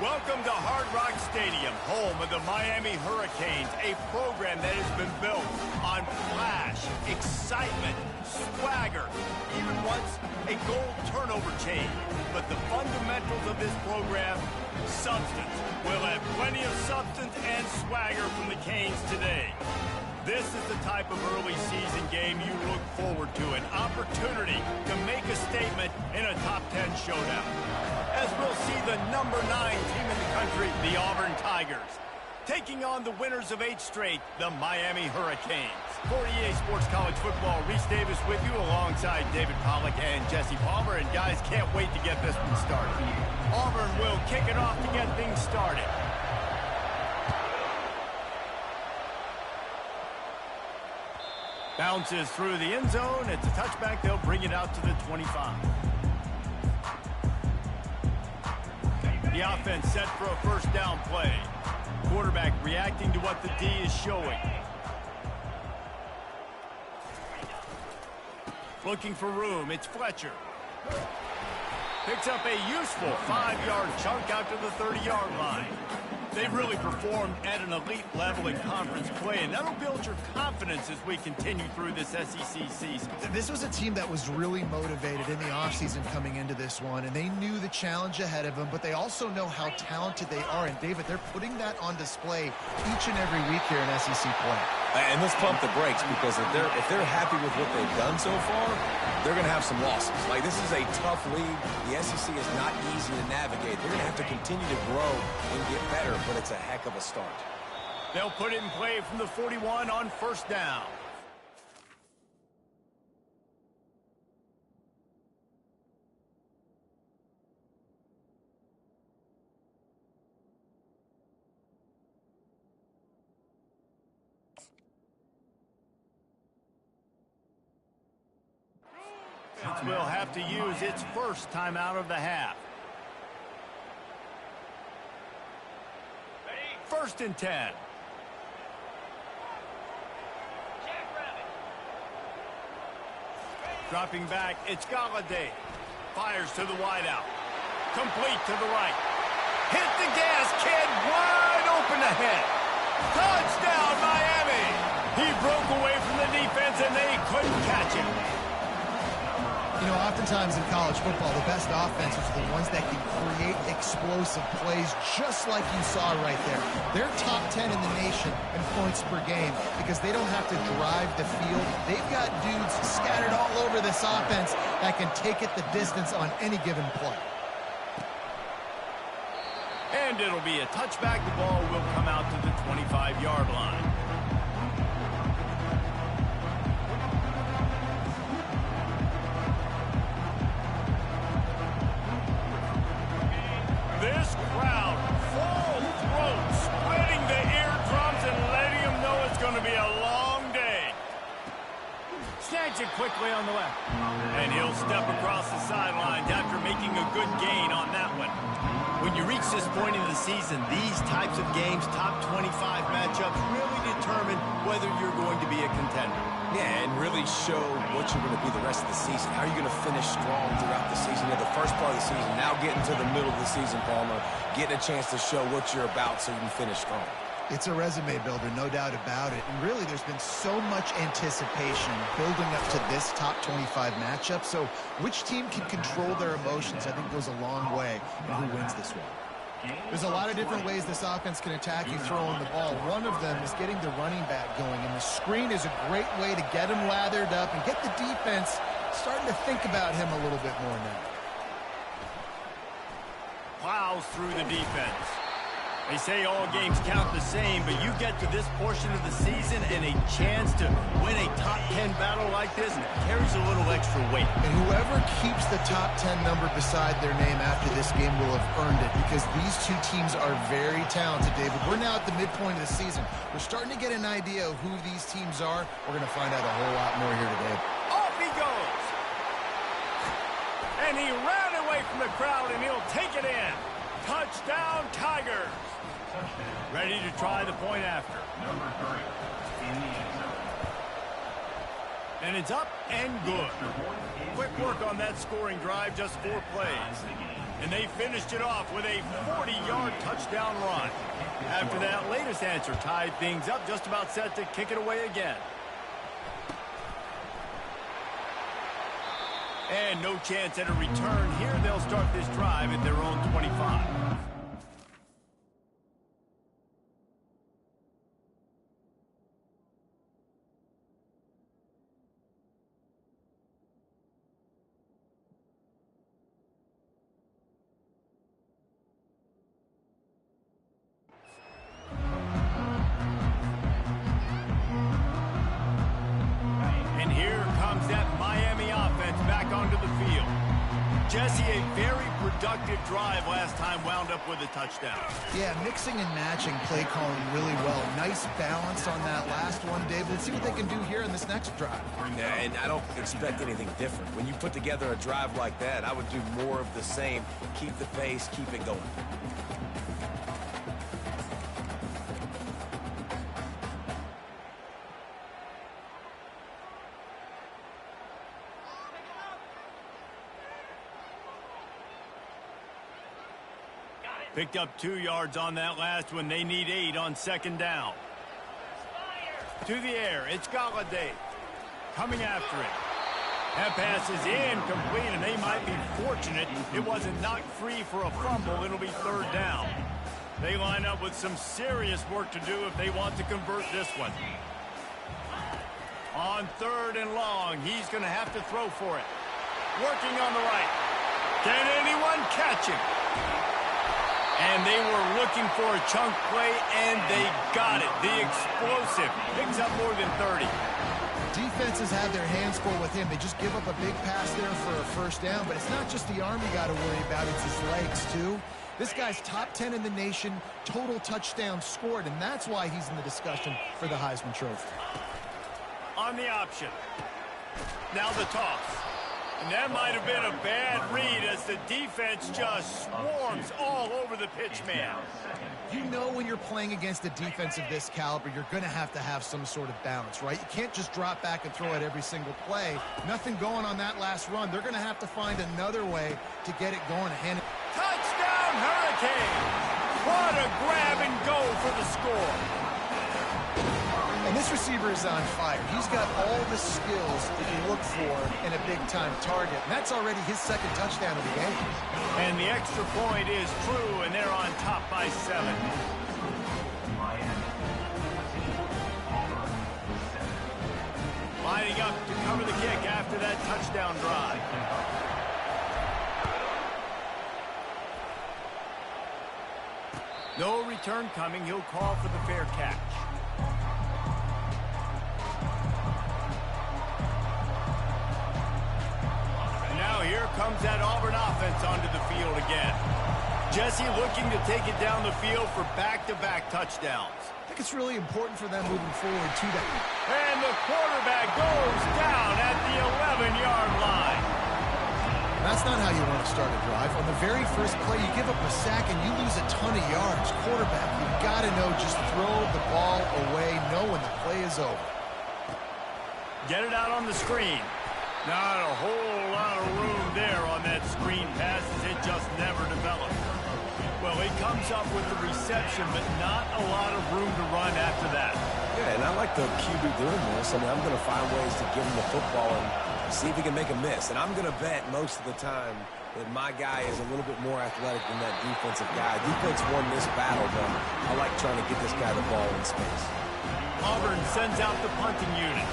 Welcome to Hard Rock Stadium, home of the Miami Hurricanes, a program that has been built on flash, excitement, swagger, even once a goal turnover chain. But the fundamentals of this program, substance. We'll have plenty of substance and swagger from the Canes today. This is the type of early season game you look forward to, an opportunity to make a statement in a top 10 showdown. As we'll see the number 9 team in the country, the Auburn Tigers, taking on the winners of 8 straight, the Miami Hurricanes. For EA Sports College Football, Reese Davis with you alongside David Pollack and Jesse Palmer. And guys, can't wait to get this one started. Auburn will kick it off to get things started. Bounces through the end zone. It's a touchback. They'll bring it out to the 25. The offense set for a first down play. Quarterback reacting to what the D is showing. Looking for room. It's Fletcher. Picks up a useful 5-yard chunk out to the 30-yard line. They've really performed at an elite level in conference play, and that'll build your confidence as we continue through this SEC season. This was a team that was really motivated in the offseason coming into this one, and they knew the challenge ahead of them, but they also know how talented they are. And, David, they're putting that on display each and every week here in SEC play. And let's pump the brakes, because if they're happy with what they've done so far, they're going to have some losses. Like, this is a tough league. The SEC is not easy to navigate. They're going to have to continue to grow and get better, but it's a heck of a start. They'll put it in play from the 41 on first down. Will have to use its first time out of the half. First and 10. Dropping back, it's Galladay. Fires to the wideout. Complete to the right. Hit the gas, kid. Wide open ahead. Touchdown, Miami. He broke away from the defense, and they couldn't catch him. You know, oftentimes in college football, the best offenses are the ones that can create explosive plays, just like you saw right there. They're top 10 in the nation in points per game because they don't have to drive the field. They've got dudes scattered all over this offense that can take it the distance on any given play. And it'll be a touchback. The ball will come out to the 25-yard line. This crowd, full throat, spreading the eardrums and letting them know it's going to be a long day. Snags it quickly on the left. And he'll step across the sidelines after making a good gain on that one. When you reach this point in the season, these types of games, top 25 matchups, really determine whether you're going to be a contender. Yeah, and really show what you're going to be the rest of the season. How are you going to finish strong throughout the season? You know, the first part of the season, now getting to the middle of the season, Palmer, getting a chance to show what you're about so you can finish strong. It's a resume builder, no doubt about it. And really, there's been so much anticipation building up to this top 25 matchup. So which team can control their emotions, I think, goes a long way in who wins this one. There's a lot of different ways this offense can attack you throwing the ball. One of them is getting the running back going, and the screen is a great way to get him lathered up and get the defense starting to think about him a little bit more now. Plows through the defense. They say all games count the same, but you get to this portion of the season and a chance to win a top 10 battle like this carries a little extra weight. And whoever keeps the top 10 number beside their name after this game will have earned it, because these two teams are very talented, David. We're now at the midpoint of the season. We're starting to get an idea of who these teams are. We're going to find out a whole lot more here today. Off he goes. And he ran away from the crowd, and he'll take it in. Touchdown, Tigers. Ready to try the point after. Number 3 in the end zone. And it's up and good. Quick work on that scoring drive, just 4 plays. And they finished it off with a 40-yard touchdown run. After that latest answer tied things up, just about set to kick it away again. And no chance at a return here. They'll start this drive at their own 25. And here comes that Miami offense back onto the field. Jesse, a very productive drive last time, wound up with a touchdown. Yeah, mixing and matching play calling really well. Nice balance on that last one, Dave. Let's see what they can do here in this next drive. Yeah, and I don't expect anything different. When you put together a drive like that, I would do more of the same. Keep the pace, keep it going. Picked up 2 yards on that last one. They need 8 on second down. To the air, it's Galladay coming after it. That pass is incomplete, and they might be fortunate it wasn't knocked free for a fumble. It'll be third down. They line up with some serious work to do if they want to convert this one. On third and long, he's going to have to throw for it. Working on the right. Can anyone catch him? And they were looking for a chunk play, and they got it. The explosive picks up more than 30. Defenses have their hands full with him. They just give up a big pass there for a first down, but it's not just the arm you got to worry about, it's his legs too. This guy's top 10 in the nation, total touchdowns scored, and that's why he's in the discussion for the Heisman Trophy. On the option. Now the toss. And that might have been a bad read as the defense just swarms all over the pitch man. You know when you're playing against a defense of this caliber, you're going to have some sort of balance, right? You can't just drop back and throw it every single play. Nothing going on that last run. They're going to have to find another way to get it going. Touchdown, Hurricanes! What a grab and go for the score. And this receiver is on fire. He's got all the skills that you look for in a big-time target. And that's already his second touchdown of the game. And the extra point is true, and they're on top by 7. Lining up to cover the kick after that touchdown drive. No return coming. He'll call for the fair catch. Here comes that Auburn offense onto the field again. Jesse looking to take it down the field for back-to-back touchdowns. I think it's really important for them moving forward, too. And the quarterback goes down at the 11-yard line. That's not how you want to start a drive. On the very first play, you give up a sack and you lose a ton of yards. Quarterback, you've got to know, just throw the ball away, know when the play is over. Get it out on the screen. Not a whole lot of room there on that screen pass as it just never developed. Well, he comes up with the reception, but not a lot of room to run after that. Yeah, and I like the QB doing this. I mean, I'm going to find ways to give him the football and see if he can make a miss. And I'm going to bet most of the time that my guy is a little bit more athletic than that defensive guy. Defense won this battle, but I like trying to get this guy the ball in space. Auburn sends out the punting unit.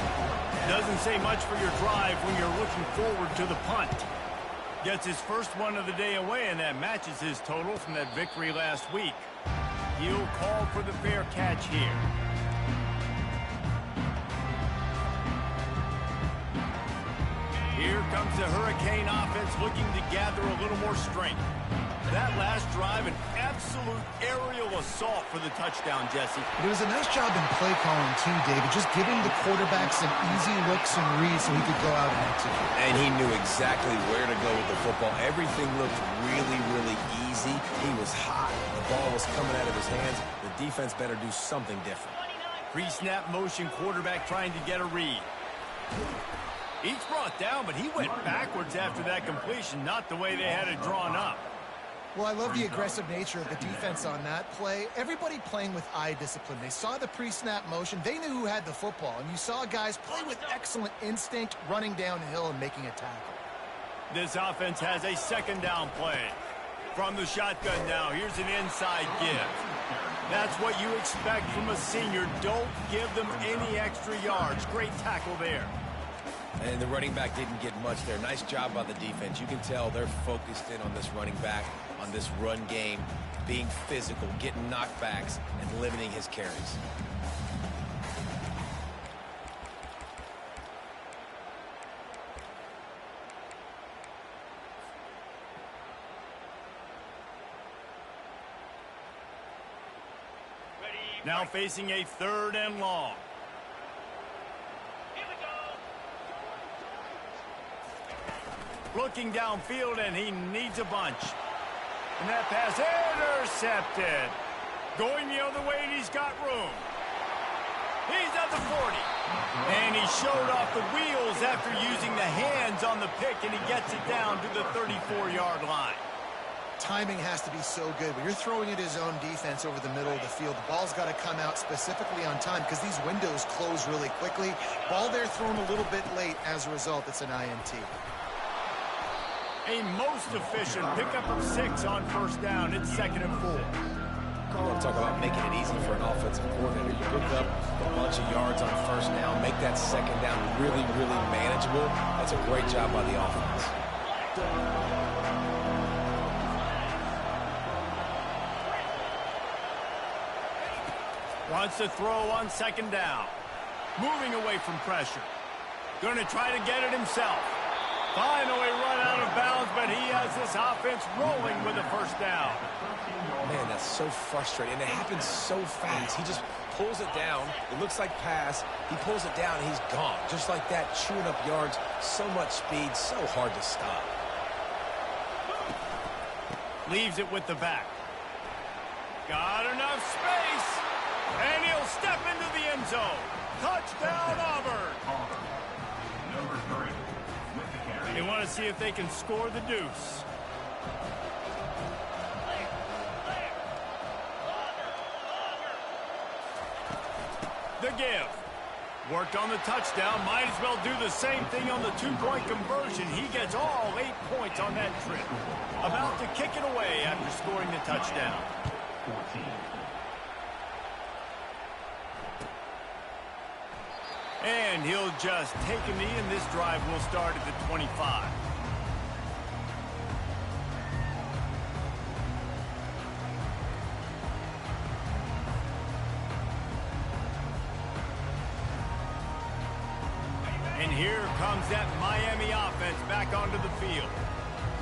Doesn't say much for your drive when you're looking forward to the punt. Gets his first one of the day away, and that matches his total from that victory last week. He'll call for the fair catch here. Here comes the Hurricane offense looking to gather a little more strength. That last drive, an absolute aerial assault for the touchdown, Jesse. It was a nice job in play calling, too, David. Just giving the quarterback some easy looks and reads so he could go out and execute. And he knew exactly where to go with the football. Everything looked really, really easy. He was hot. The ball was coming out of his hands. The defense better do something different. Pre-snap motion, quarterback trying to get a read. He's brought down, but he went backwards after that completion, not the way they had it drawn up. Well, I love the aggressive nature of the defense on that play. Everybody playing with eye discipline. They saw the pre-snap motion. They knew who had the football, and you saw guys play with excellent instinct, running downhill and making a tackle. This offense has a second down play. From the shotgun now, here's an inside give. That's what you expect from a senior. Don't give them any extra yards. Great tackle there. And the running back didn't get much there. Nice job by the defense. You can tell they're focused in on this running back, on this run game, being physical, getting knockbacks, and limiting his carries. Now facing a 3rd and long. Looking downfield, and he needs a bunch. And that pass intercepted. Going the other way, and he's got room. He's at the 40. And he showed off the wheels after using the hands on the pick, and he gets it down to the 34-yard line. Timing has to be so good. When you're throwing at his own defense over the middle of the field, the ball's got to come out specifically on time because these windows close really quickly. Ball there thrown a little bit late. As a result, it's an INT. A most efficient pickup of 6 on 1st down. It's 2nd and 4. I want to talk about making it easy for an offensive coordinator. You pick up a bunch of yards on 1st down, make that 2nd down really, really manageable. That's a great job by the offense. Wants to throw on 2nd down. Moving away from pressure. Going to try to get it himself. Finally run out of bounds, but he has this offense rolling with a 1st down. Man, that's so frustrating. And it happens so fast. He just pulls it down. It looks like pass. He pulls it down, and he's gone. Just like that, chewing up yards. So much speed, so hard to stop. Leaves it with the back. Got enough space. And he'll step into the end zone. Touchdown, Auburn. Number 3. They want to see if they can score the deuce. The give. Worked on the touchdown. Might as well do the same thing on the 2-point conversion. He gets all 8 points on that trip. About to kick it away after scoring the touchdown. 14. And he'll just take a knee, and this drive will start at the 25. And here comes that Miami offense back onto the field.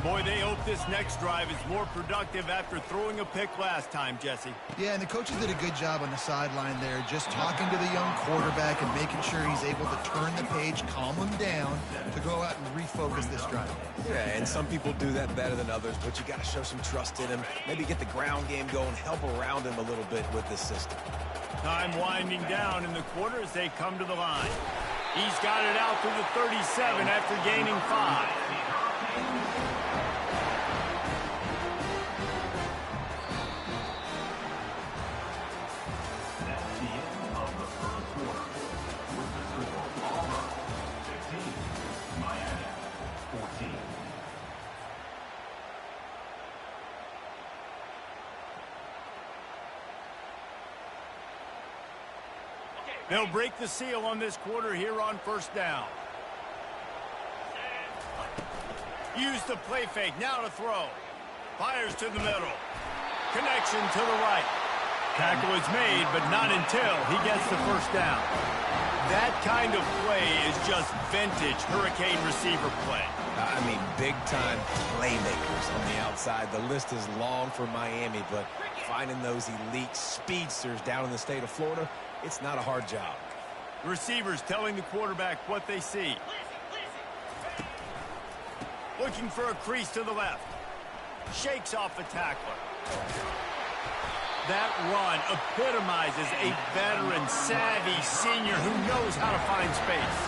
Boy, they hope this next drive is more productive after throwing a pick last time, Jesse. Yeah, and the coaches did a good job on the sideline there, just talking to the young quarterback and making sure he's able to turn the page, calm him down, to go out and refocus this drive. Yeah, and some people do that better than others, but you got to show some trust in him. Maybe get the ground game going, help around him a little bit with this system. Time winding down in the quarter as they come to the line. He's got it out to the 37 after gaining 5. They'll break the seal on this quarter here on 1st down. Use the play fake, now to throw. Fires to the middle. Connection to the right. Tackle is made, but not until he gets the 1st down. That kind of play is just vintage Hurricane receiver play. I mean, big-time playmakers on the outside. The list is long for Miami, but finding those elite speedsters down in the state of Florida, it's not a hard job. Receivers telling the quarterback what they see. Looking for a crease to the left. Shakes off the tackler. That run epitomizes a veteran, savvy senior who knows how to find space.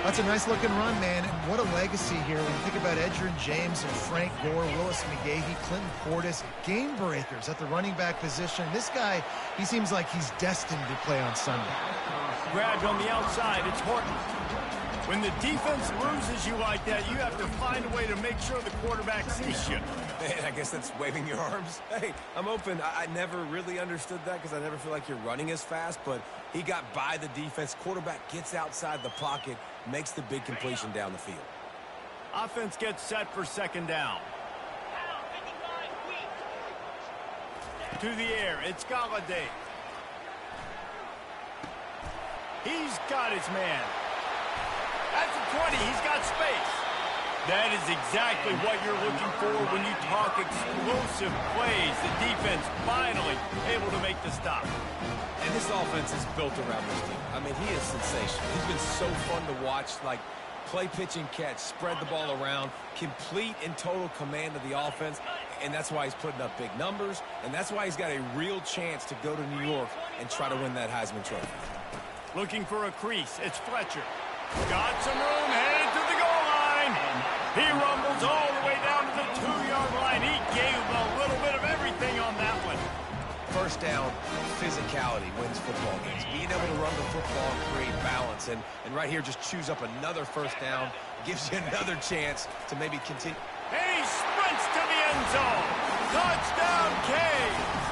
That's a nice-looking run, man, and what a legacy here. When you think about Edgerrin James and Frank Gore, Willis McGahee, Clinton Portis, game breakers at the running back position. This guy, he seems like he's destined to play on Sunday. Grabbed on the outside, it's Horton. When the defense loses you like that, you have to find a way to make sure the quarterback sees you. Man, I guess that's waving your arms. Hey, I'm open. I never really understood that because I never feel like you're running as fast, but he got by the defense. Quarterback gets outside the pocket, makes the big completion down the field. Offense gets set for second down. To the air, it's Galladay. He's got his man. That's a 20. He's got space. That is exactly what you're looking for when you talk explosive plays. The defense finally able to make the stop. And this offense is built around this team. I mean, he is sensational. He's been so fun to watch, like play, pitch, and catch, spread the ball around, complete and total command of the offense, and that's why he's putting up big numbers, and that's why he's got a real chance to go to New York and try to win that Heisman Trophy. Looking for a crease. It's Fletcher. Got some room, headed to the goal line. He rumbles all the way down to the 2-yard line. He gave a little bit of everything on that one. First down, physicality wins football games. Being able to run the football and create balance. And right here, just choose up another first down. Gives you another chance to maybe continue. And he sprints to the end zone. Touchdown, Canes.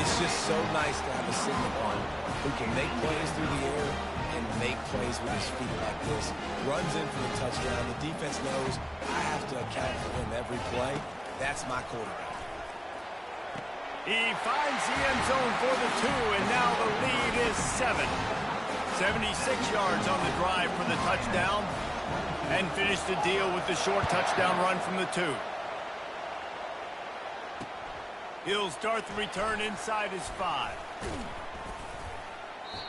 It's just so nice to have a signal on who can make plays through the air and make plays with his feet like this. Runs in for the touchdown. The defense knows I have to account for him every play. That's my quarterback. He finds the end zone for the 2, and now the lead is 7. 76 yards on the drive for the touchdown, and finished the deal with the short touchdown run from the 2. He'll start the return inside his 5.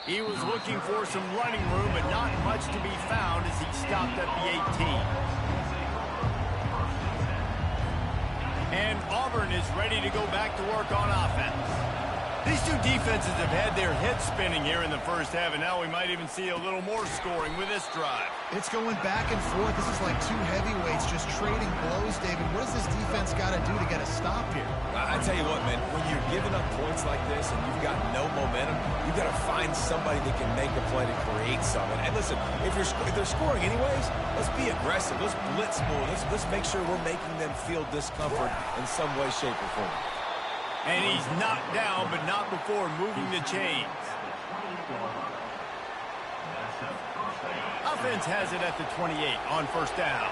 He was looking for some running room, but not much to be found as he stopped at the 18. And Auburn is ready to go back to work on offense. These two defenses have had their heads spinning here in the first half, and now we might even see a little more scoring with this drive. It's going back and forth. This is like two heavyweights just trading blows, David. What does this defense got to do to get a stop here? I tell you what, man, when you're giving up points like this and you've got no momentum, you've got to find somebody that can make a play to create something. And listen, if they're scoring anyways, let's be aggressive. Let's blitz more. Let's make sure we're making them feel discomfort in some way, shape, or form. And he's knocked down, but not before moving the chains. Offense has it at the 28 on first down.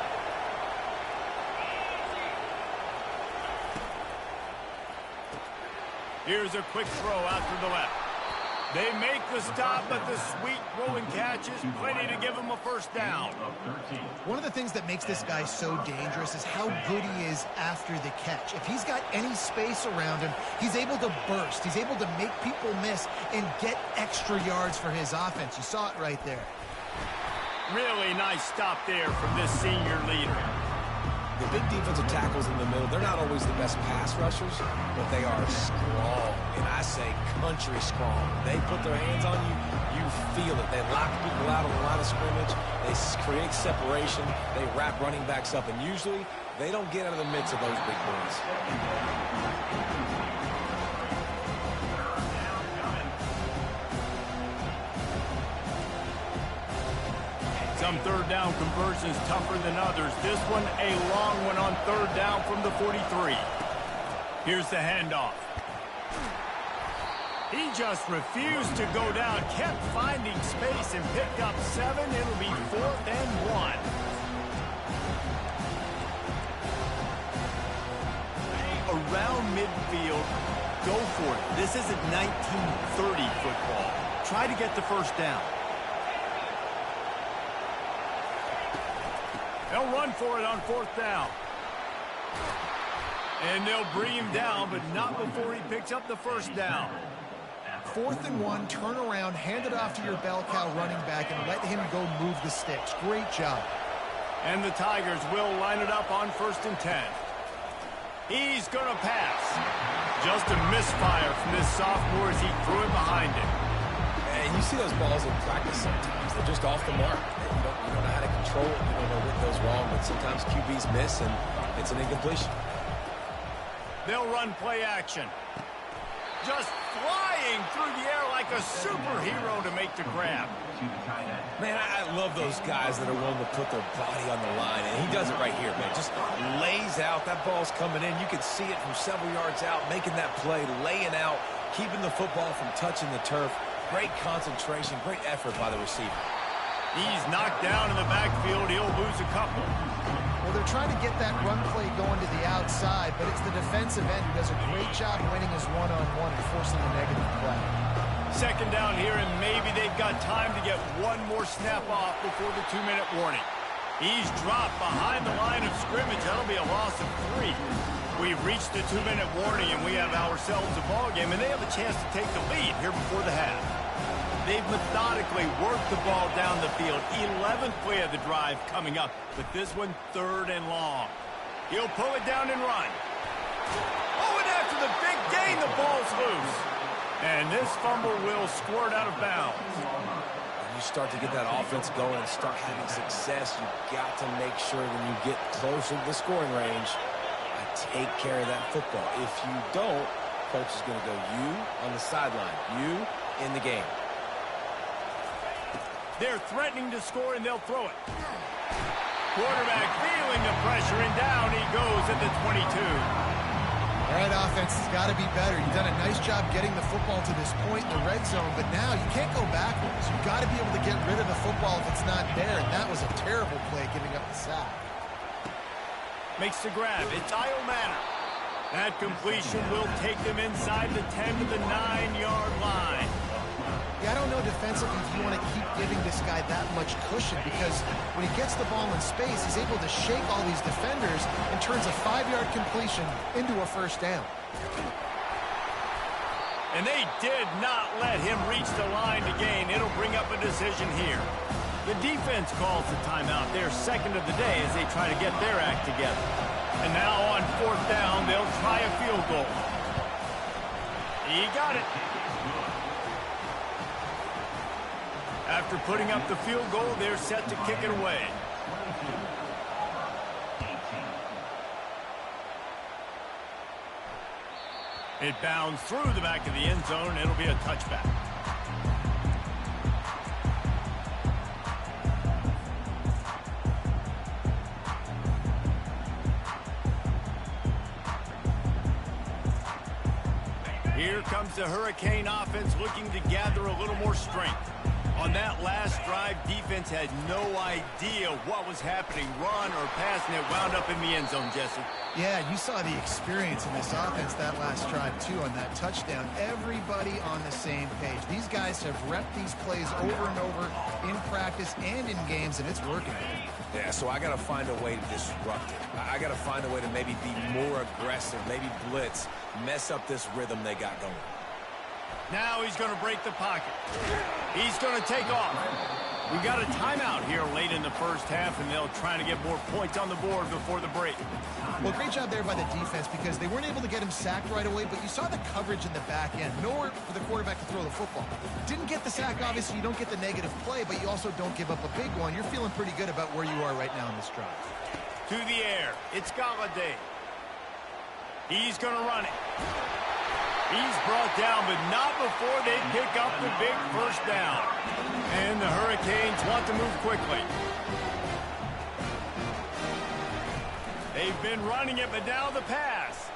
Here's a quick throw out to the left. They make the stop, but the sweet rolling catch is plenty to give him a first down. One of the things that makes this guy so dangerous is how good he is after the catch. If he's got any space around him, he's able to burst. He's able to make people miss and get extra yards for his offense. You saw it right there. Really nice stop there from this senior leader. The big defensive tackles in the middle, they're not always the best pass rushers, but they are strong, and I say country strong. They put their hands on you, you feel it. They lock people out on the line of scrimmage. They create separation. They wrap running backs up, and usually they don't get out of the midst of those big boys. Some third down conversions tougher than others. This one a long one on third down from the 43. Here's the handoff. He just refused to go down, kept finding space and picked up 7. It'll be 4th and 1. Around midfield, go for it. This isn't 1930 football. Try to get the first down. They'll run for it on 4th down. And they'll bring him down, but not before he picks up the first down. 4th and 1, turn around, hand it off to your bell cow running back, and let him go move the sticks. Great job. And the Tigers will line it up on 1st and 10. He's going to pass. Just a misfire from this sophomore as he threw it behind him. And you see those balls in practice sometimes. They're just off the mark. You don't know how to control it. You don't know what goes wrong, but sometimes QBs miss, and it's an incompletion. They'll run play action. Just flying through the air like a superhero to make the grab. Man, I love those guys that are willing to put their body on the line, and he does it right here, man. Just lays out. That ball's coming in. You can see it from several yards out, making that play, laying out, keeping the football from touching the turf. Great concentration, great effort by the receiver. He's knocked down in the backfield. He'll lose a couple. Well, they're trying to get that run play going to the outside, but it's the defensive end who does a great job winning his one-on-one and forcing a negative play. Second down here, and maybe they've got time to get one more snap off before the 2-minute warning. He's dropped behind the line of scrimmage. That'll be a loss of 3. We've reached the 2-minute warning, and we have ourselves a ball game, and they have a chance to take the lead here before the half. They've methodically worked the ball down the field. 11th play of the drive coming up, but this one 3rd and long. He'll pull it down and run. Oh, and after the big gain, the ball's loose. And this fumble will squirt out of bounds. When you start to get that offense going and start having success, you've got to make sure when you get closer to the scoring range, take care of that football. If you don't, coach is going to go you on the sideline, you in the game. They're threatening to score, and they'll throw it. Quarterback feeling the pressure, and down he goes at the 22. All right, offense has got to be better. You've done a nice job getting the football to this point in the red zone, but now you can't go backwards. You've got to be able to get rid of the football if it's not there, and that was a terrible play giving up the sack. Makes the grab. It's Io Manor. That completion will take them inside the 10 to the 9-yard line. Yeah, I don't know defensively if you want to keep giving this guy that much cushion, because when he gets the ball in space, he's able to shake all these defenders and turns a 5-yard completion into a first down. And they did not let him reach the line to gain. It'll bring up a decision here. The defense calls the timeout. They're second of the day as they try to get their act together. And now on 4th down, they'll try a field goal. He got it. After putting up the field goal, they're set to kick it away. It bounds through the back of the end zone. It'll be a touchback. Here comes the Hurricane offense looking to gather a little more strength. On that last drive, defense had no idea what was happening, run or pass, and it wound up in the end zone, Jesse. Yeah, you saw the experience in this offense that last drive, too, on that touchdown. Everybody on the same page. These guys have repped these plays over and over in practice and in games, and it's working. Yeah, so I got to find a way to disrupt it. I got to find a way to maybe be more aggressive, maybe blitz, mess up this rhythm they got going. Now he's going to break the pocket. He's going to take off. We've got a timeout here late in the first half, and they'll try to get more points on the board before the break. Well, great job there by the defense, because they weren't able to get him sacked right away, but you saw the coverage in the back end. Nowhere for the quarterback to throw the football. Didn't get the sack, obviously. You don't get the negative play, but you also don't give up a big one. You're feeling pretty good about where you are right now in this drive. To the air. It's Galladay. He's going to run it. He's brought down, but not before they pick up the big first down. And the Hurricanes want to move quickly. They've been running it, but now the pass.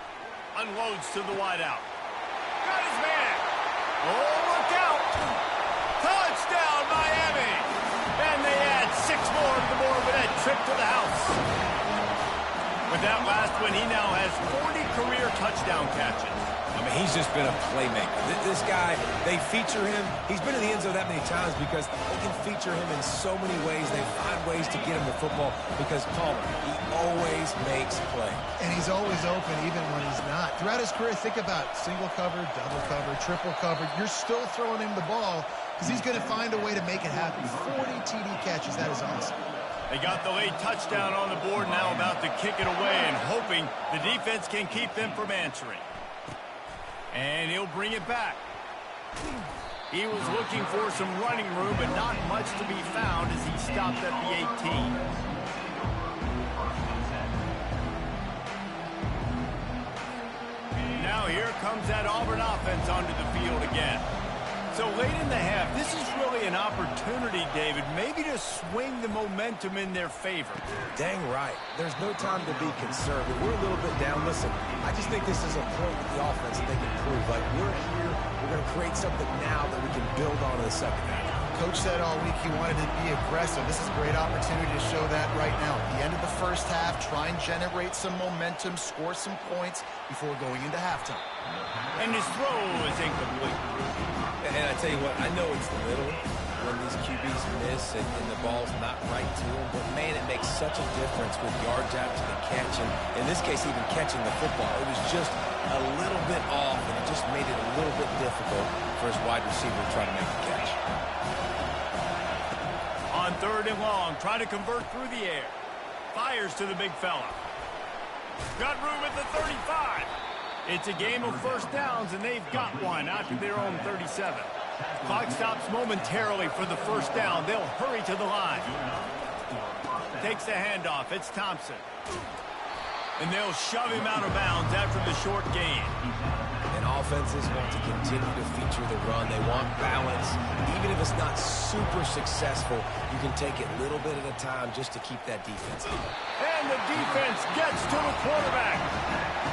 Unloads to the wideout. Got his man. Oh, look out. Touchdown, Miami. And they add 6 more to the board with that trip to the house. With that last one, he now has 40 career touchdown catches. I mean, he's just been a playmaker. This guy, they feature him. He's been in the end zone that many times because they can feature him in so many ways. They find ways to get him the football because Palmer, he always makes plays. And he's always open even when he's not. Throughout his career, think about single cover, double cover, triple cover. You're still throwing him the ball because he's going to find a way to make it happen. 40 TD catches. That is awesome. They got the late touchdown on the board, now about to kick it away and hoping the defense can keep them from answering. And he'll bring it back. He was looking for some running room, but not much to be found as he stopped at the 18. Now here comes that Auburn offense onto the field again. So late in the half, this is really an opportunity, David, maybe to swing the momentum in their favor. Dang right. There's no time to be conservative. We're a little bit down. Listen, I just think this is a point with the offense that they can prove. Like, we're here, we're going to create something now that we can build on in the second half. Coach said all week he wanted to be aggressive. This is a great opportunity to show that right now. At the end of the first half, try and generate some momentum, score some points before going into halftime. And his throw is incomplete. And I tell you what, I know it's little when these QBs miss and the ball's not right to them, but man, it makes such a difference with yards after the catch, and in this case, even catching the football. It was just a little bit off, and it just made it a little bit difficult for his wide receiver to try to make the catch. On 3rd and long, trying to convert through the air. Fires to the big fella. Got room at the 35. It's a game of first downs, and they've got one after their own 37. Clock stops momentarily for the first down. They'll hurry to the line. Takes the handoff. It's Thompson. And they'll shove him out of bounds after the short gain. And offenses want to continue to feature the run. They want balance. Even if it's not super successful, you can take it little bit at a time just to keep that defense in. And the defense gets to the quarterback.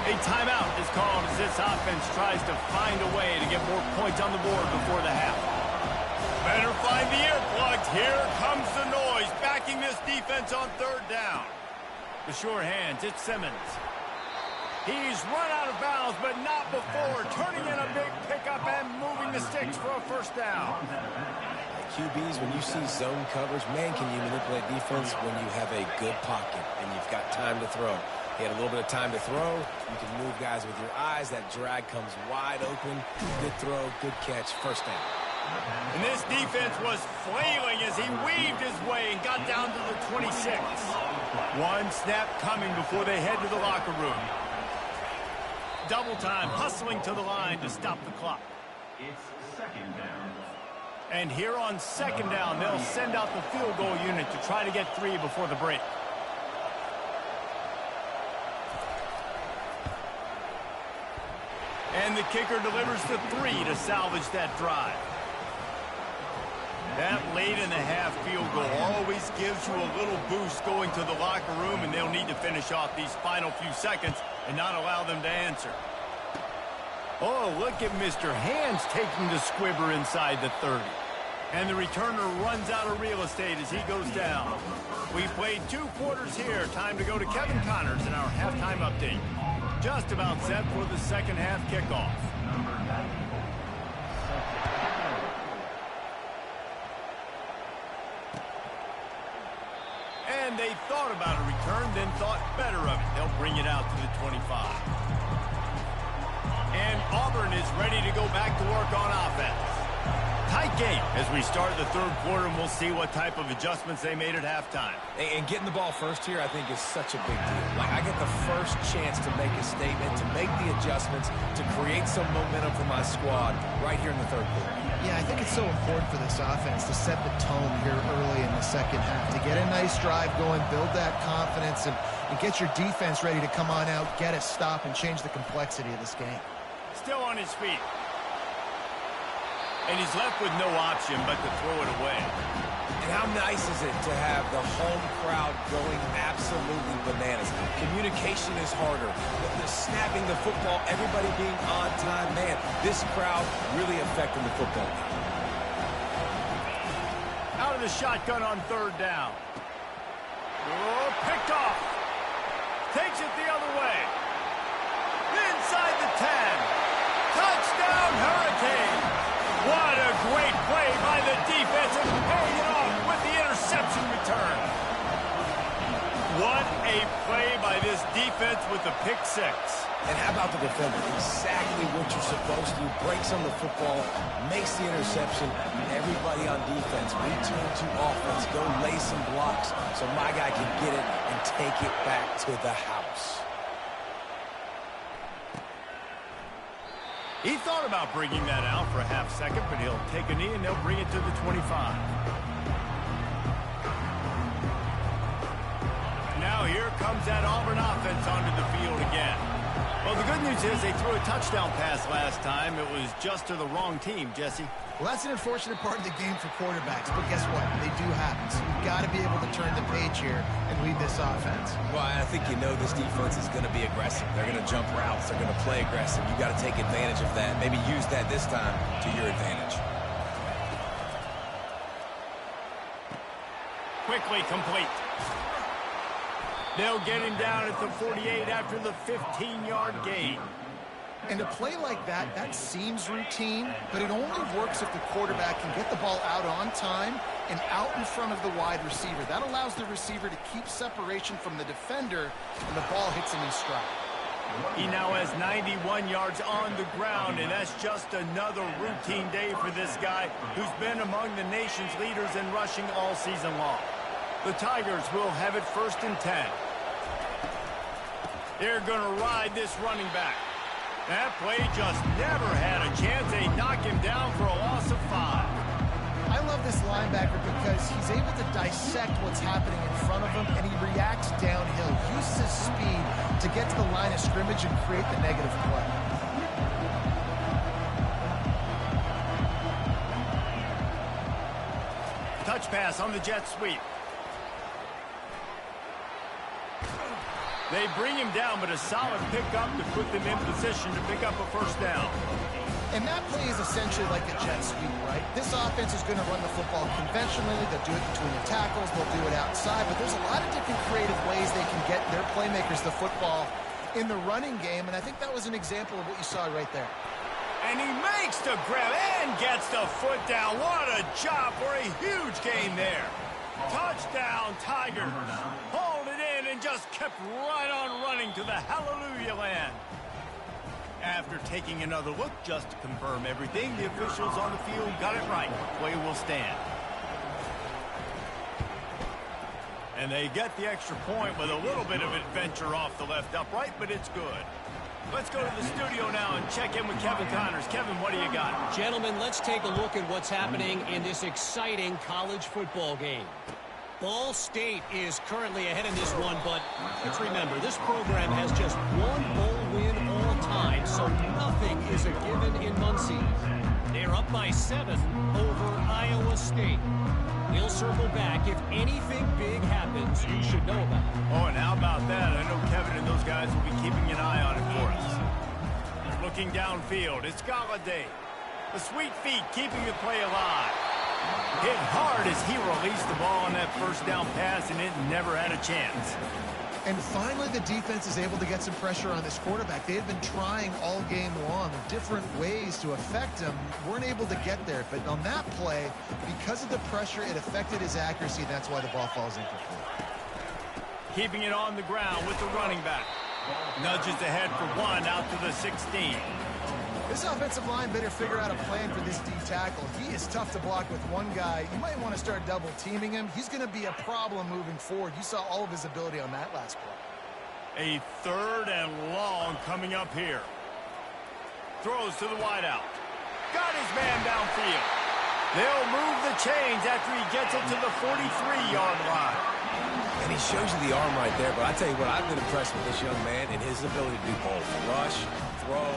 A timeout is called as this offense tries to find a way to get more points on the board before the half. Better find the earplugs. Here comes the noise, backing this defense on 3rd down. The sure hands, it's Simmons. He's run out of bounds, but not before turning in a big pickup and moving the sticks for a first down. QBs, when you see zone coverage, man, can you manipulate defense when you have a good pocket and you've got time to throw. He had a little bit of time to throw. You can move guys with your eyes. That drag comes wide open. Good throw, good catch, first down. And this defense was flailing as he weaved his way and got down to the 26. One snap coming before they head to the locker room. Double time, hustling to the line to stop the clock. It's 2nd down. And here on 2nd down, they'll send out the field goal unit to try to get 3 before the break. And the kicker delivers the 3 to salvage that drive. That late in the half field goal always gives you a little boost going to the locker room, and they'll need to finish off these final few seconds and not allow them to answer. Oh, look at Mr. Hands taking the squibber inside the 30. And the returner runs out of real estate as he goes down. We've played 2 quarters here. Time to go to Kevin Connors in our halftime update. Just about set for the second half kickoff. And they thought about a return, then thought better of it. They'll bring it out to the 25. And Auburn is ready to go back to work on offense. Tight game as we start the 3rd quarter, and we'll see what type of adjustments they made at halftime. And getting the ball first here, I think, is such a big deal. Like, I get the first chance to make a statement, to make the adjustments, to create some momentum for my squad right here in the 3rd quarter. Yeah, I think it's so important for this offense to set the tone here early in the second half, to get a nice drive going, build that confidence, and get your defense ready to come on out, get a stop, and change the complexity of this game. Still on his feet. And he's left with no option but to throw it away. And how nice is it to have the home crowd going absolutely bananas? Communication is harder. But the snapping the football, everybody being on time, man, this crowd really affecting the football game. Out of the shotgun on 3rd down. Oh, picked off. Takes it the other way. Inside the 10. Touchdown, Hurricane. What a great play by the defense, and paying it off with the interception return. What a play by this defense with the pick six. And how about the defender? Exactly what you're supposed to do. Breaks on the football, makes the interception. Everybody on defense, return to offense. Go lay some blocks so my guy can get it and take it back to the house. He thought about bringing that out for a half second, but he'll take a knee and they'll bring it to the 25. Now here comes that Auburn offense onto the field again. Well, the good news is they threw a touchdown pass last time. It was just to the wrong team, Jesse. Well, that's an unfortunate part of the game for quarterbacks, but guess what? They do happen. So you've got to be able to turn the page here and lead this offense. Well, I think you know this defense is going to be aggressive. They're going to jump routes. They're going to play aggressive. You've got to take advantage of that. Maybe use that this time to your advantage. Quickly complete. They'll get him down at the 48 after the 15-yard gain. And a play like that, that seems routine, but it only works if the quarterback can get the ball out on time and out in front of the wide receiver. That allows the receiver to keep separation from the defender, and the ball hits him in stride. He now has 91 yards on the ground, and that's just another routine day for this guy who's been among the nation's leaders in rushing all season long. The Tigers will have it 1st and 10. They're going to ride this running back. That play just never had a chance. They knock him down for a loss of 5. I love this linebacker because he's able to dissect what's happening in front of him, and he reacts downhill, uses his speed to get to the line of scrimmage and create the negative play. Touch pass on the jet sweep. They bring him down, but a solid pickup to put them in position to pick up a 1st down. And that play is essentially like a jet sweep, right? This offense is going to run the football conventionally. They'll do it between the tackles. They'll do it outside. But there's a lot of different creative ways they can get their playmakers the football in the running game. And I think that was an example of what you saw right there. And he makes the grab and gets the foot down. What a job for a huge gain there. Touchdown, Tigers. Hold it in and just kept right on running to the hallelujah land. After taking another look just to confirm everything, the officials on the field got it right. Play will stand. And they get the extra point with a little bit of adventure off the left upright, but it's good. Let's go to the studio now and check in with Kevin Connors. Kevin, what do you got? Gentlemen, let's take a look at what's happening in this exciting college football game. Ball State is currently ahead in this one, but let's remember, this program has just one bowl win all time, so nothing is a given in Muncie. They're up by 7 over Iowa State. We'll circle back. If anything big happens, you should know about it. Oh, and how about that? I know Kevin and those guys will be keeping an eye on it for us. Looking downfield, it's Galladay. The sweet feet keeping the play alive. Hit hard as he released the ball on that 1st down pass, and it never had a chance. And finally, the defense is able to get some pressure on this quarterback. They had been trying all game long different ways to affect him. Weren't able to get there. But on that play, because of the pressure, it affected his accuracy. That's why the ball falls incomplete. Keeping it on the ground with the running back. Nudges ahead for 1 out to the 16. This offensive line better figure out a plan for this D tackle. He is tough to block with one guy. You might want to start double teaming him. He's going to be a problem moving forward. You saw all of his ability on that last play. A 3rd and long coming up here. Throws to the wideout. Got his man downfield. They'll move the chains after he gets it to the 43-yard line. And he shows you the arm right there, but I tell you what, I've been impressed with this young man and his ability to do both. Rush, throw,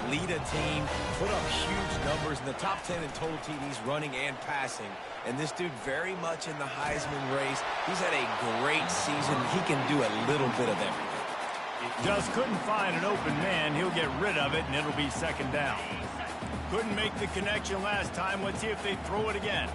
lead a team, put up huge numbers in the top 10 in total TDs running and passing. And this dude very much in the Heisman race. He's had a great season. He can do a little bit of everything. Just couldn't find an open man. He'll get rid of it, and it'll be 2nd down. Couldn't make the connection last time. Let's see if they throw it again.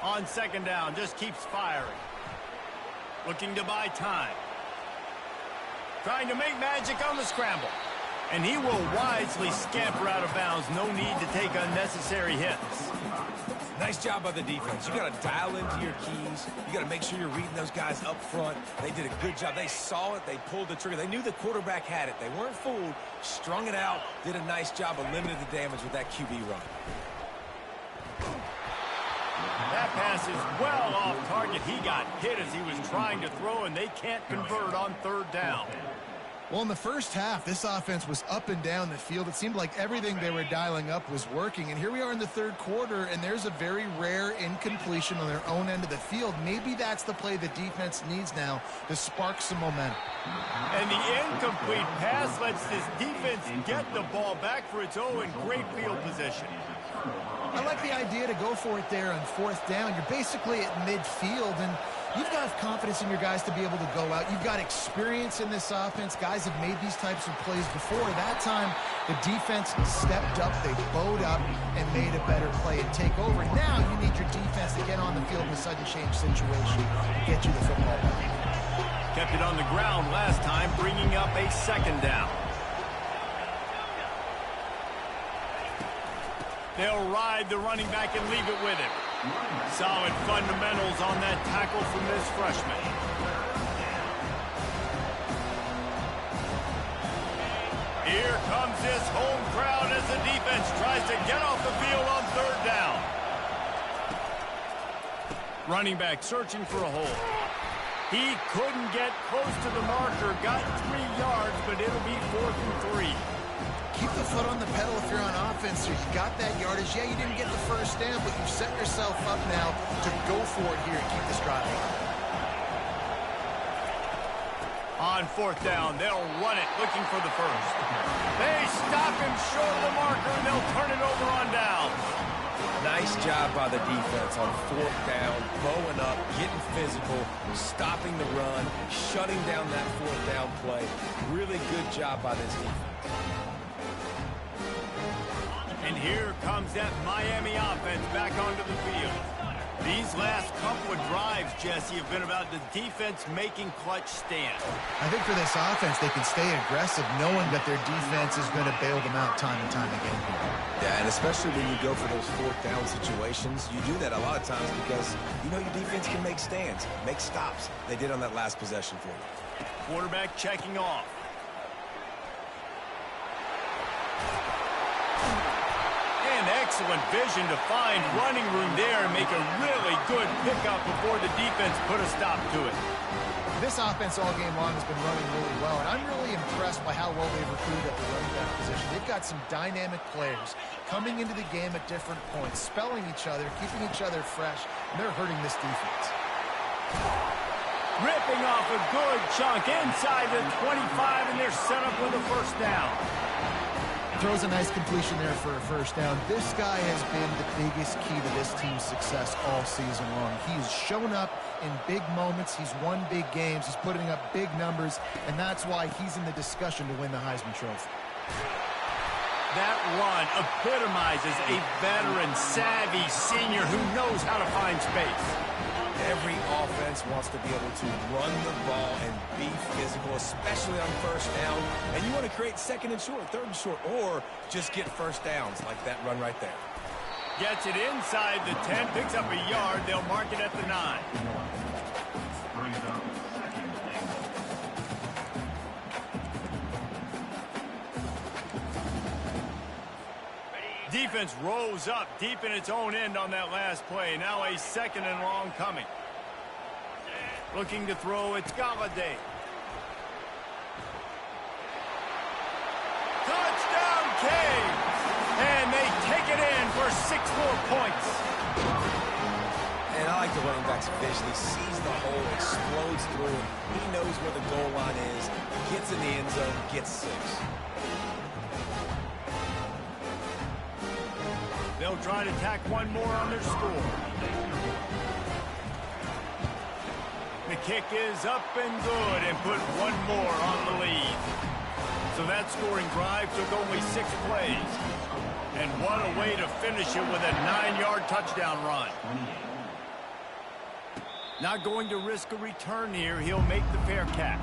On 2nd down, just keeps firing. Looking to buy time. Trying to make magic on the scramble. And he will wisely scamper out of bounds. No need to take unnecessary hits. Nice job by the defense. You got to dial into your keys. You got to make sure you're reading those guys up front. They did a good job. They saw it. They pulled the trigger. They knew the quarterback had it. They weren't fooled. Strung it out. Did a nice job of limiting the damage with that QB run. That pass is well off target. He got hit as he was trying to throw, and they can't convert on third down. Well, in the first half, this offense was up and down the field. It seemed like everything they were dialing up was working. And here we are in the third quarter, and there's a very rare incompletion on their own end of the field. Maybe that's the play the defense needs now to spark some momentum. And the incomplete pass lets this defense get the ball back for its own. Great field position. I like the idea to go for it there on fourth down. You're basically at midfield, and you've got confidence in your guys to be able to go out. You've got experience in this offense. Guys have made these types of plays before. That time, the defense stepped up. They bowed up and made a better play and take over. Now you need your defense to get on the field in a sudden change situation and get you the football back. Kept it on the ground last time, bringing up a second down. They'll ride the running back and leave it with him. Solid fundamentals on that tackle from this freshman. Here comes this home crowd as the defense tries to get off the field on third down. Running back searching for a hole. He couldn't get close to the marker, got 3 yards, but it'll be 4th and 3. Keep the foot on the pedal if you're on offense here. You got that yardage. Yeah, you didn't get the first down, but you've set yourself up now to go for it here and keep this drive. On fourth down, they'll run it, looking for the first. They stop him short of the marker, and they'll turn it over on down. Nice job by the defense on fourth down, bowing up, getting physical, stopping the run, shutting down that fourth down play. Really good job by this defense. And here comes that Miami offense back onto the field. These last couple of drives, Jesse, have been about the defense making clutch stands. I think for this offense, they can stay aggressive knowing that their defense is going to bail them out time and time again. Yeah, and especially when you go for those fourth down situations, you do that a lot of times because you know your defense can make stands, make stops. They did on that last possession for you. Quarterback checking off. Excellent vision to find running room there and make a really good pickup before the defense put a stop to it. This offense all game long has been running really well, and I'm really impressed by how well they've recruited at the running back position. They've got some dynamic players coming into the game at different points, spelling each other, keeping each other fresh, and they're hurting this defense. Ripping off a good chunk inside the 25, and they're set up with a first down. Throws a nice completion there for a first down. This guy has been the biggest key to this team's success all season long. He's shown up in big moments. He's won big games. He's putting up big numbers, and that's why he's in the discussion to win the Heisman Trophy. That run epitomizes a veteran, savvy senior who knows how to find space. Every offense wants to be able to run the ball and be physical, especially on first down. And you want to create second and short, third and short, or just get first downs like that run right there. Gets it inside the 10, picks up a yard. They'll mark it at the 9. Defense rose up deep in its own end on that last play. Now a second and long coming. Looking to throw, it's Galladay. Touchdown, Canes! And they take it in for 6 more points. And I like the running back's vision. He sees the hole, explodes through it. He knows where the goal line is, gets in the end zone, gets 6. They'll try to tack one more on their score. The kick is up and good and put one more on the lead. So that scoring drive took only 6 plays. And what a way to finish it with a 9-yard touchdown run. Not going to risk a return here. He'll make the fair catch.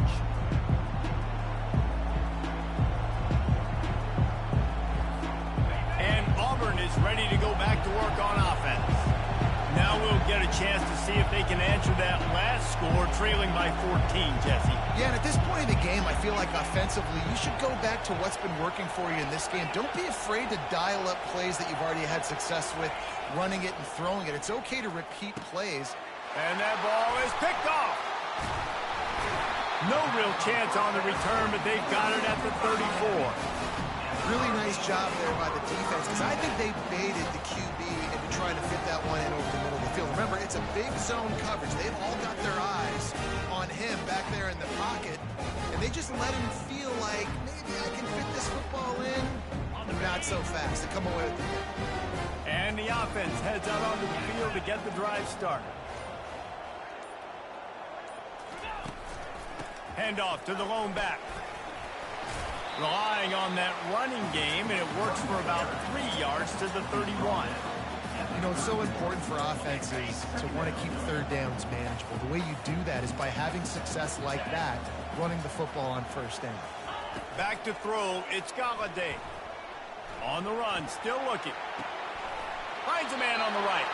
is ready to go back to work on offense. Now we'll get a chance to see if they can answer that last score, trailing by 14, Jesse. Yeah, and at this point in the game, I feel like offensively, you should go back to what's been working for you in this game. Don't be afraid to dial up plays that you've already had success with, running it and throwing it. It's okay to repeat plays. And that ball is picked off. No real chance on the return, but they've got it at the 34. Really nice job there by the defense, because I think they baited the QB into trying to fit that one in over the middle of the field. Remember, it's a big zone coverage. They've all got their eyes on him back there in the pocket, and they just let him feel like, maybe I can fit this football in. Not so fast. They come away with the win. And the offense heads out onto the field to get the drive started. Handoff to the lone back. Relying on that running game, and it works for about 3 yards to the 31. You know, it's so important for offenses to want to keep third downs manageable. The way you do that is by having success like that, running the football on first down. Back to throw, it's Galladay. On the run, still looking. Finds a man on the right.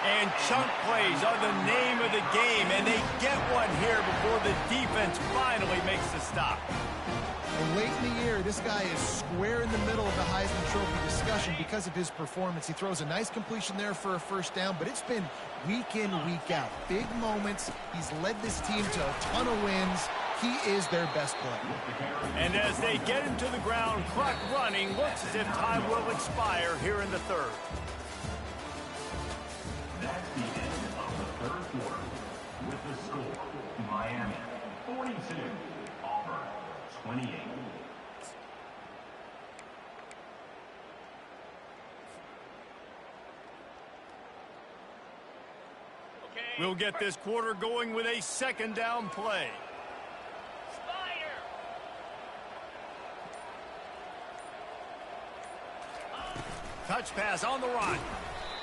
And chunk plays are the name of the game, and they get one here before the defense finally makes the stop. And late in the year, this guy is square in the middle of the Heisman Trophy discussion because of his performance. He throws a nice completion there for a first down, but it's been week in, week out. Big moments. He's led this team to a ton of wins. He is their best player. And as they get him to the ground, clock running, looks as if time will expire here in the third. That's the end of the third quarter. With the score, Miami 42, Auburn 28. We'll get this quarter going with a second down play. Touch pass on the run.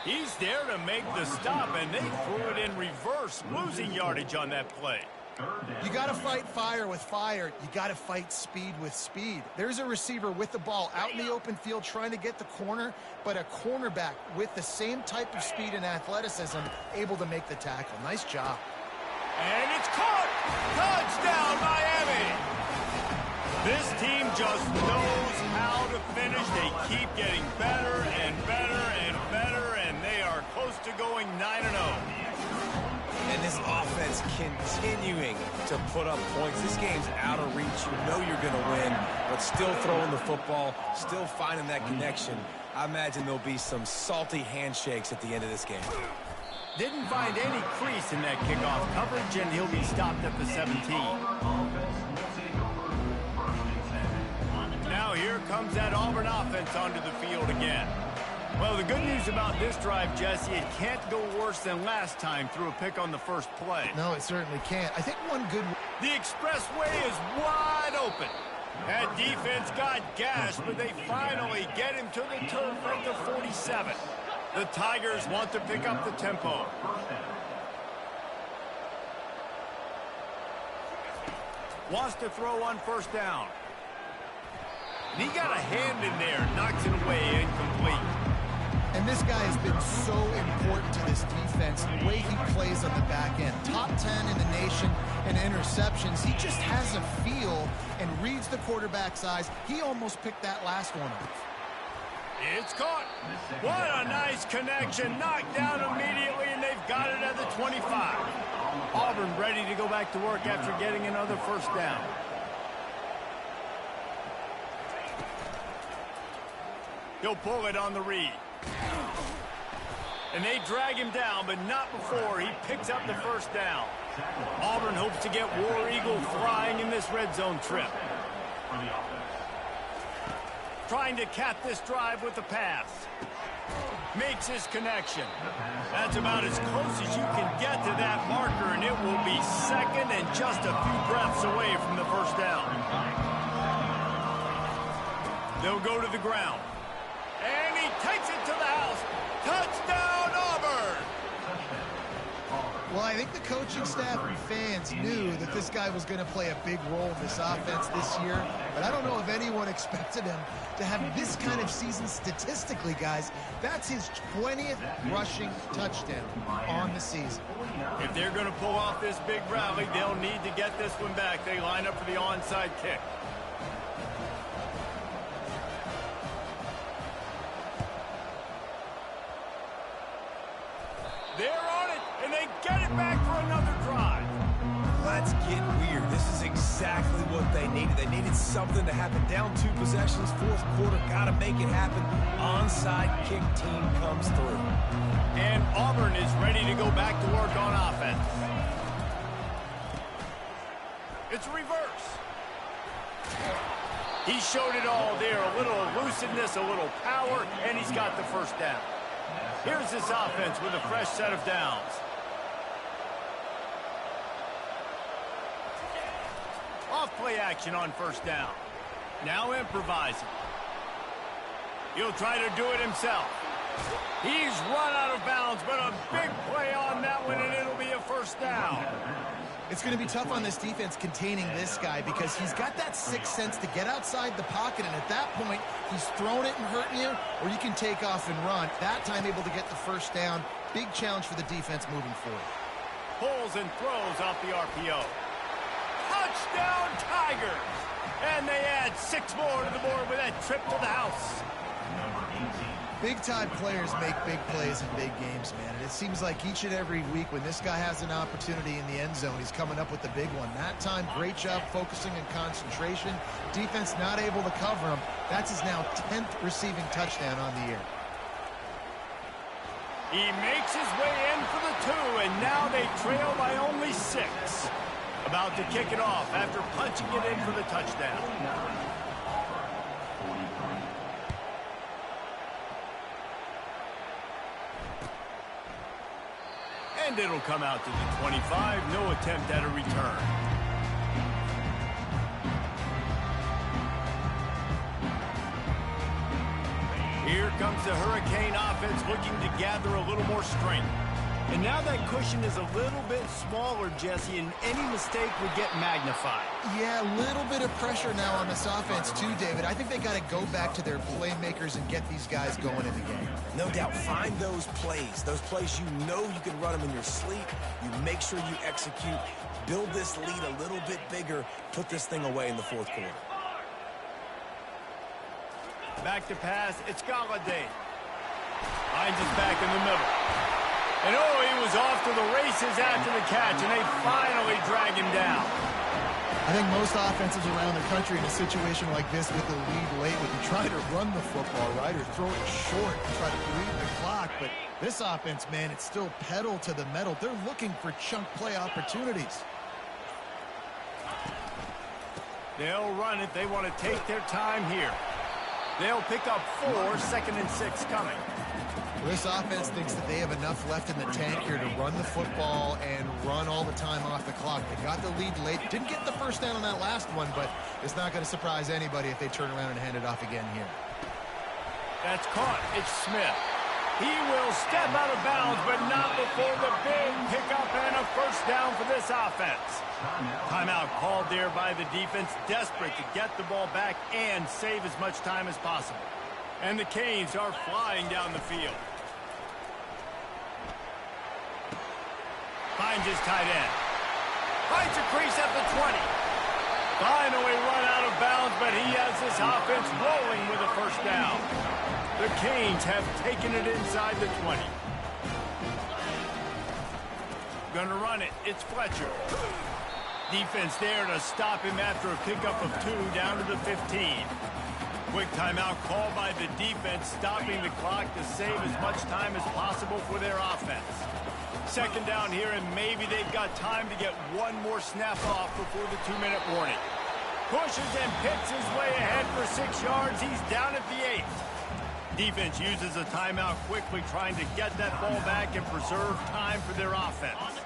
He's there to make the stop, and they threw it in reverse, losing yardage on that play. You got to fight fire with fire. You got to fight speed with speed. There's a receiver with the ball out in the open field trying to get the corner, but a cornerback with the same type of speed and athleticism able to make the tackle. Nice job. And it's caught! Touchdown, Miami! This team just knows how to finish. They keep getting better and better and better, and they are close to going 9-0. And this offense continuing to put up points. This game's out of reach. You know you're going to win, but still throwing the football, still finding that connection. I imagine there'll be some salty handshakes at the end of this game. Didn't find any crease in that kickoff coverage, and he'll be stopped at the 17. Now here comes that Auburn offense onto the field again. Well, the good news about this drive, Jesse, it can't go worse than last time through a pick on the first play. No, it certainly can't. I think one good... The expressway is wide open. That defense got gashed, but they finally get him to the turf at the 47. The Tigers want to pick up the tempo. Wants to throw on first down. And he got a hand in there, knocks it away, incomplete. And this guy has been so important to this defense, the way he plays on the back end. Top 10 in the nation in interceptions. He just has a feel and reads the quarterback's eyes. He almost picked that last one off. It's caught. What a nice connection. Knocked down immediately, and they've got it at the 25. Auburn ready to go back to work after getting another first down. He'll pull it on the read. And they drag him down, but not before he picks up the first down. Auburn hopes to get War Eagle flying in this red zone trip. Trying to cap this drive with the pass. Makes his connection. That's about as close as you can get to that marker, and it will be second and just a few breaths away from the first down. They'll go to the ground. And he takes it to the house. Touchdown, Auburn! Well, I think the coaching staff and fans knew that this guy was going to play a big role in this offense this year, but I don't know if anyone expected him to have this kind of season statistically, guys. That's his 20th rushing touchdown on the season. If they're going to pull off this big rally, they'll need to get this one back. They line up for the onside kick. They're on it, and they get it back for another drive. Let's get weird. This is exactly what they needed. They needed something to happen. Down 2 possessions, fourth quarter, got to make it happen. Onside kick team comes through. And Auburn is ready to go back to work on offense. It's reverse. He showed it all there. A little elusiveness, a little power, and he's got the first down. Here's this offense with a fresh set of downs. Off play action on first down. Now improvising. He'll try to do it himself. He's run out of bounds, but a big play on that one, and it'll be a first down. It's going to be tough on this defense containing this guy because he's got that sixth sense to get outside the pocket, and at that point, he's throwing it and hurting you, or you can take off and run. That time able to get the first down. Big challenge for the defense moving forward. Pulls and throws off the RPO. Touchdown, Tigers! And they add 6 more to the board with that trip to the house. Big-time players make big plays in big games, man. And it seems like each and every week when this guy has an opportunity in the end zone, he's coming up with the big one. That time, great job focusing and concentration. Defense not able to cover him. That's his now 10th receiving touchdown on the year. He makes his way in for the 2, and now they trail by only 6. About to kick it off after punching it in for the touchdown. And it'll come out to the 25. No attempt at a return. Here comes the Hurricane offense looking to gather a little more strength. And now that cushion is a little bit smaller, Jesse, and any mistake would get magnified. Yeah, a little bit of pressure now on this offense too, David. I think they got to go back to their playmakers and get these guys going in the game. No doubt, find those plays you know you can run them in your sleep. You make sure you execute, build this lead a little bit bigger, put this thing away in the fourth quarter. Back to pass, it's Galladay. Hines is back in the middle. And oh, he was off to the races after the catch, and they finally drag him down. I think most offenses around the country in a situation like this with the lead late would be trying to run the football, right, or throw it short and try to bleed the clock. But this offense, man, it's still pedal to the metal. They're looking for chunk play opportunities. They'll run it. They want to take their time here. They'll pick up 4, 2nd and 6 coming. This offense thinks that they have enough left in the tank here to run the football and run all the time off the clock. They got the lead late. Didn't get the first down on that last one, but it's not going to surprise anybody if they turn around and hand it off again here. That's caught. It's Smith. He will step out of bounds, but not before the big pickup and a first down for this offense. Timeout called there by the defense, desperate to get the ball back and save as much time as possible. And the Canes are flying down the field. Finds his tight end. Finds a crease at the 20. Finally run out of bounds, but he has this offense rolling with a first down. The Canes have taken it inside the 20. Gonna run it. It's Fletcher. Defense there to stop him after a pickup of 2 down to the 15. Quick timeout called by the defense, stopping the clock to save as much time as possible for their offense. 2nd down here, and maybe they've got time to get one more snap off before the 2-minute warning. Pushes and picks his way ahead for 6 yards. He's down at the 8. Defense uses a timeout quickly, trying to get that ball back and preserve time for their offense.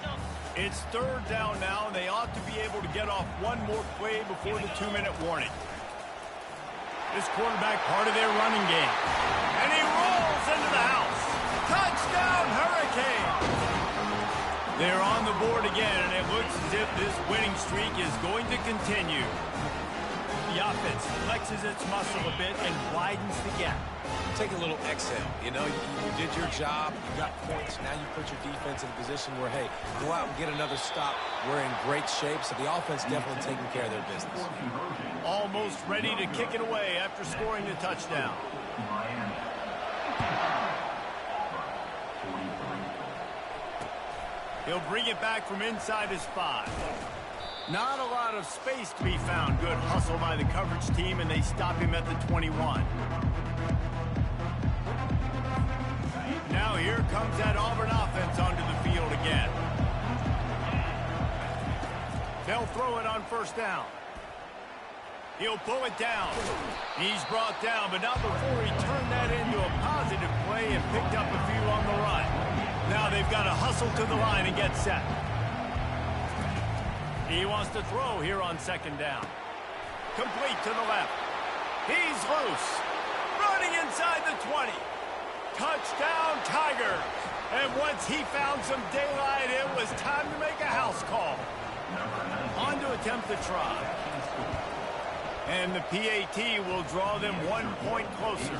It's 3rd down now, and they ought to be able to get off one more play before the 2-minute warning. This quarterback part of their running game. And he rolls into the house. Touchdown, Hurricane! They're on the board again, and it looks as if this winning streak is going to continue. The offense flexes its muscle a bit and widens the gap. Take a little exhale. You know, you did your job. You got points. Now you put your defense in a position where, hey, go out and get another stop. We're in great shape, so the offense definitely taking care of their business. Almost ready to kick it away after scoring the touchdown. He'll bring it back from inside his 5. Not a lot of space to be found. Good hustle by the coverage team, and they stop him at the 21. Now here comes that Auburn offense onto the field again. They'll throw it on first down. He'll pull it down. He's brought down, but not before he turned that into a positive play and picked up a few on the run. Now they've got to hustle to the line and get set. He wants to throw here on second down. Complete to the left. He's loose. Running inside the 20. Touchdown, Tigers. And once he found some daylight, it was time to make a house call. On to attempt the try. And the PAT will draw them 1 point closer.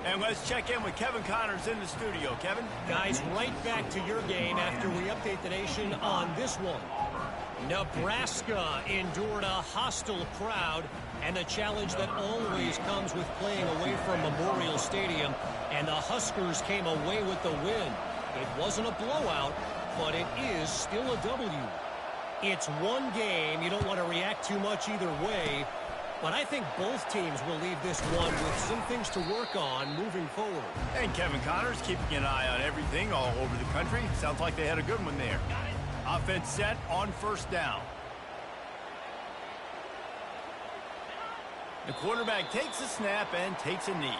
And let's check in with Kevin Connors in the studio. Kevin? Guys, right back to your game after we update the nation on this one. Nebraska endured a hostile crowd and the challenge that always comes with playing away from Memorial Stadium, and the Huskers came away with the win. It wasn't a blowout, but it is still a W. It's one game. You don't want to react too much either way, but I think both teams will leave this one with some things to work on moving forward. And Kevin Connors keeping an eye on everything all over the country. Sounds like they had a good one there. Offense set on first down. The quarterback takes a snap and takes a knee.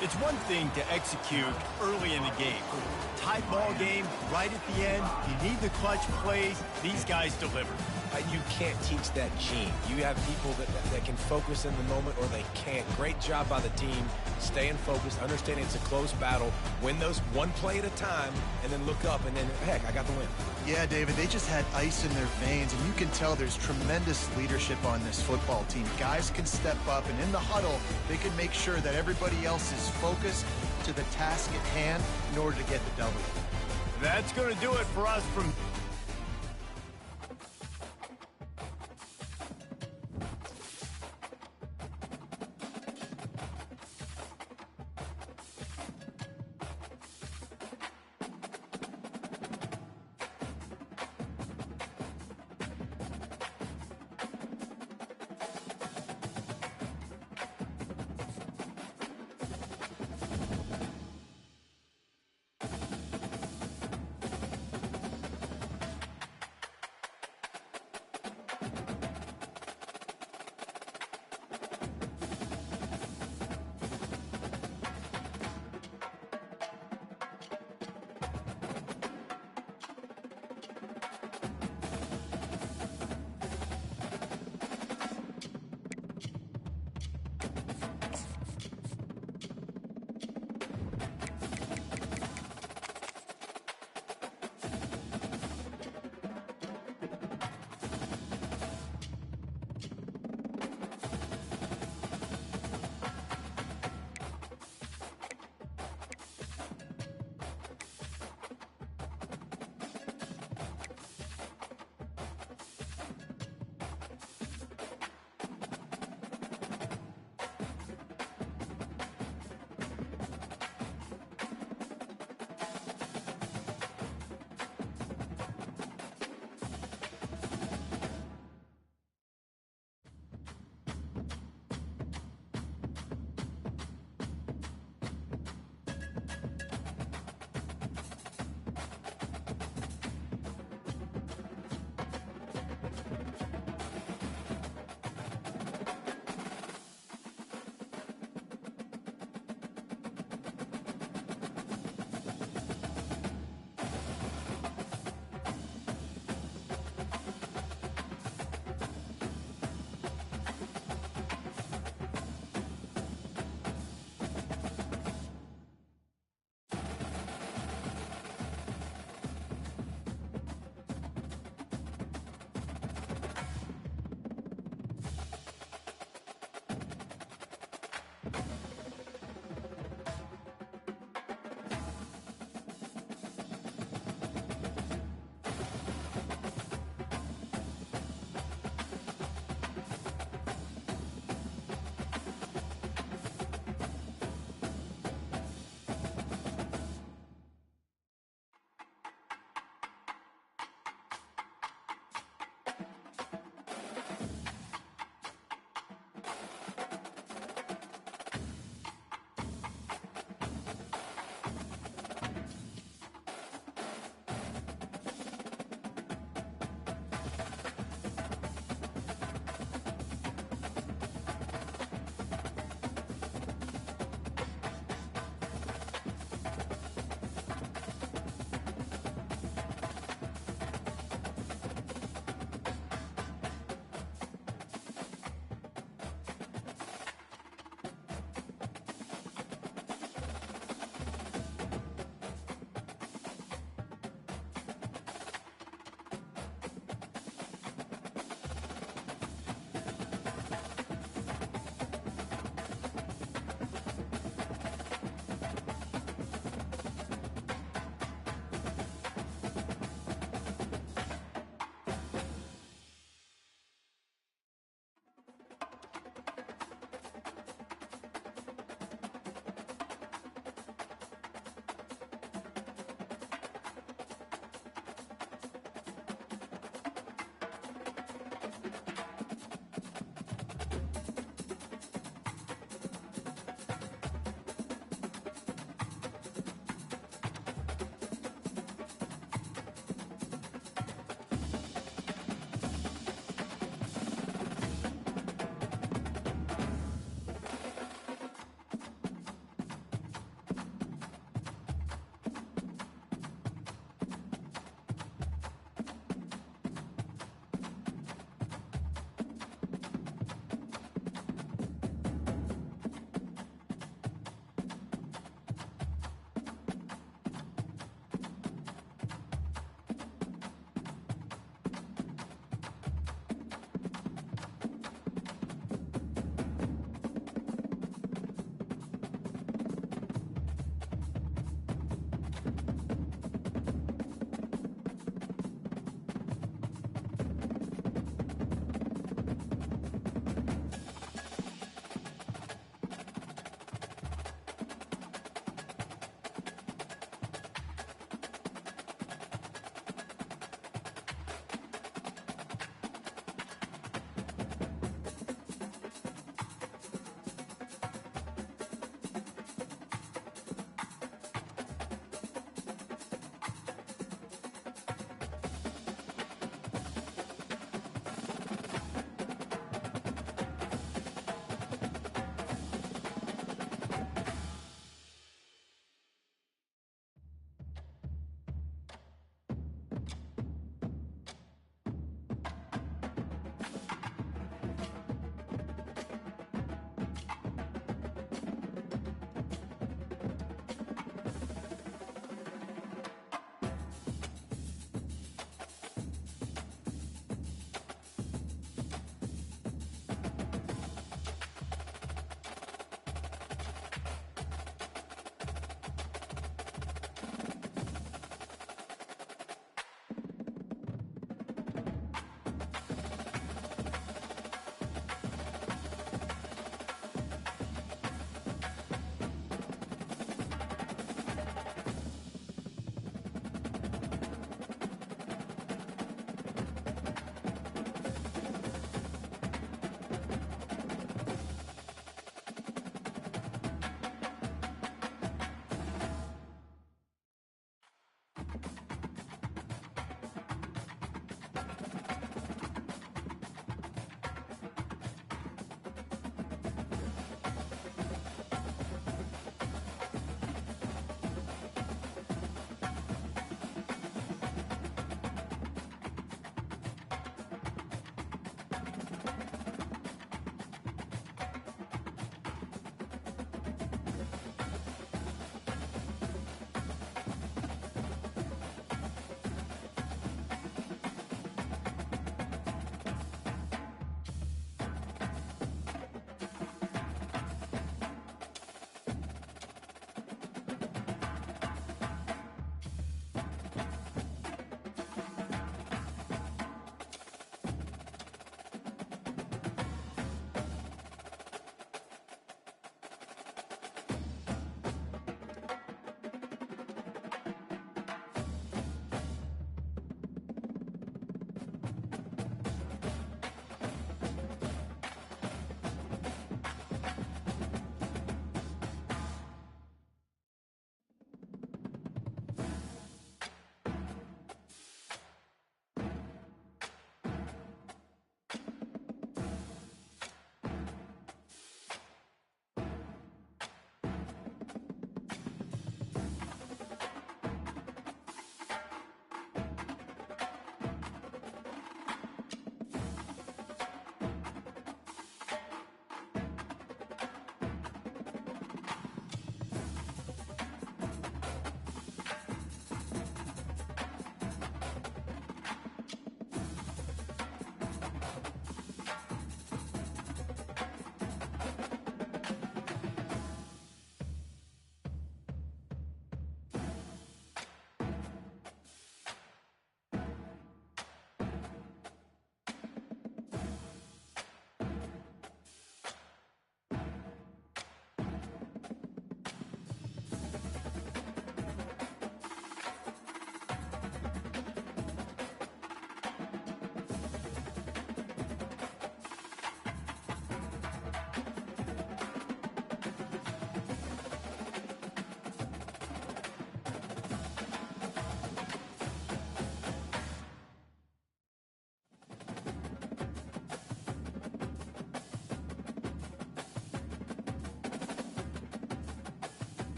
It's one thing to execute early in the game. Tight ball game, right at the end. You need the clutch plays. These guys deliver. You can't teach that gene. You have people that can focus in the moment or they can't. Great job by the team, staying focused, understanding it's a close battle, win those one play at a time, and then look up, and then, heck, I got the win. Yeah, David, they just had ice in their veins, and you can tell there's tremendous leadership on this football team. Guys can step up, and in the huddle, they can make sure that everybody else is focused to the task at hand in order to get the W. That's going to do it for us from...